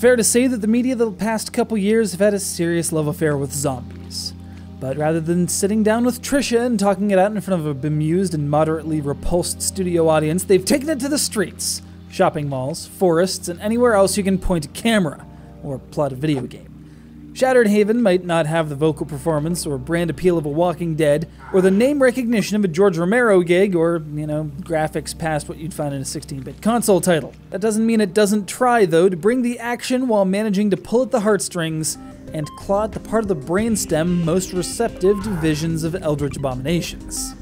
fair to say that the media the past couple years have had a serious love affair with zombies. But rather than sitting down with Trisha and talking it out in front of a bemused and moderately repulsed studio audience, they've taken it to the streets, shopping malls, forests, and anywhere else you can point a camera or plot a video game. Shattered Haven might not have the vocal performance or brand appeal of a Walking Dead, or the name recognition of a George Romero gig, or, graphics past what you'd find in a 16-bit console title. That doesn't mean it doesn't try, though, to bring the action while managing to pull at the heartstrings and claw at the part of the brainstem most receptive to visions of eldritch abominations.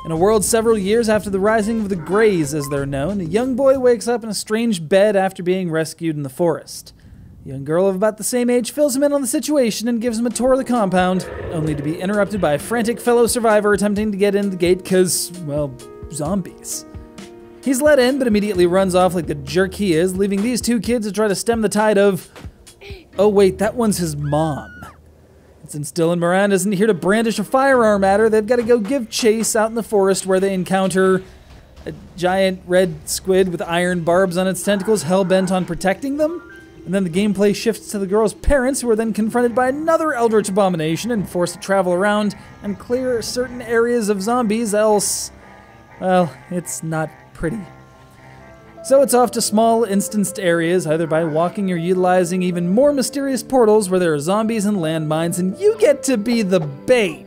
In a world several years after the rising of the Greys, as they're known, a young boy wakes up in a strange bed after being rescued in the forest. A young girl of about the same age fills him in on the situation and gives him a tour of the compound, only to be interrupted by a frantic fellow survivor attempting to get in the gate because, well, zombies. He's let in, but immediately runs off like the jerk he is, leaving these two kids to try to stem the tide of, oh wait, that one's his mom. Since Dylan Moran isn't here to brandish a firearm at her, they've got to go give chase out in the forest where they encounter a giant red squid with iron barbs on its tentacles, hell-bent on protecting them. And then the gameplay shifts to the girl's parents, who are then confronted by another eldritch abomination and forced to travel around and clear certain areas of zombies, else, well, it's not pretty. So it's off to small, instanced areas, either by walking or utilizing even more mysterious portals where there are zombies and landmines, and you get to be the bait.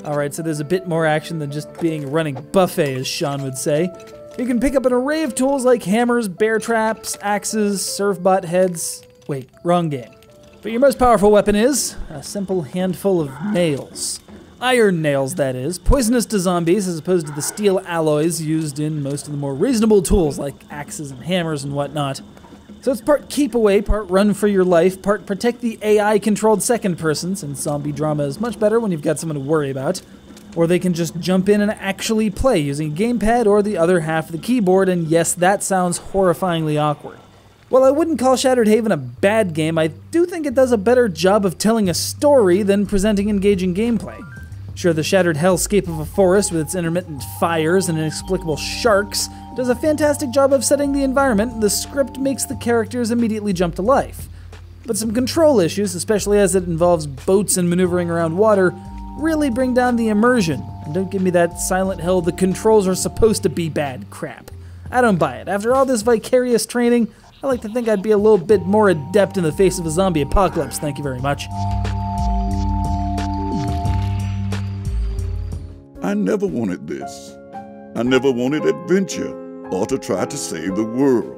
Alright, so there's a bit more action than just being a running buffet, as Sean would say. You can pick up an array of tools like hammers, bear traps, axes, surfbot heads. Wait, wrong game. But your most powerful weapon is a simple handful of nails. Iron nails, that is, poisonous to zombies as opposed to the steel alloys used in most of the more reasonable tools like axes and hammers and whatnot. So it's part keep away, part run for your life, part protect the AI-controlled second person, since zombie drama is much better when you've got someone to worry about. Or they can just jump in and actually play using a gamepad or the other half of the keyboard, and yes, that sounds horrifyingly awkward. While I wouldn't call Shattered Haven a bad game, I do think it does a better job of telling a story than presenting engaging gameplay. Sure, the shattered hellscape of a forest with its intermittent fires and inexplicable sharks does a fantastic job of setting the environment, and the script makes the characters immediately jump to life. But some control issues, especially as it involves boats and maneuvering around water, really bring down the immersion. And don't give me that Silent Hill, the controls are supposed to be bad crap. I don't buy it. After all this vicarious training, I like to think I'd be a little bit more adept in the face of a zombie apocalypse, thank you very much. I never wanted this. I never wanted adventure or to try to save the world.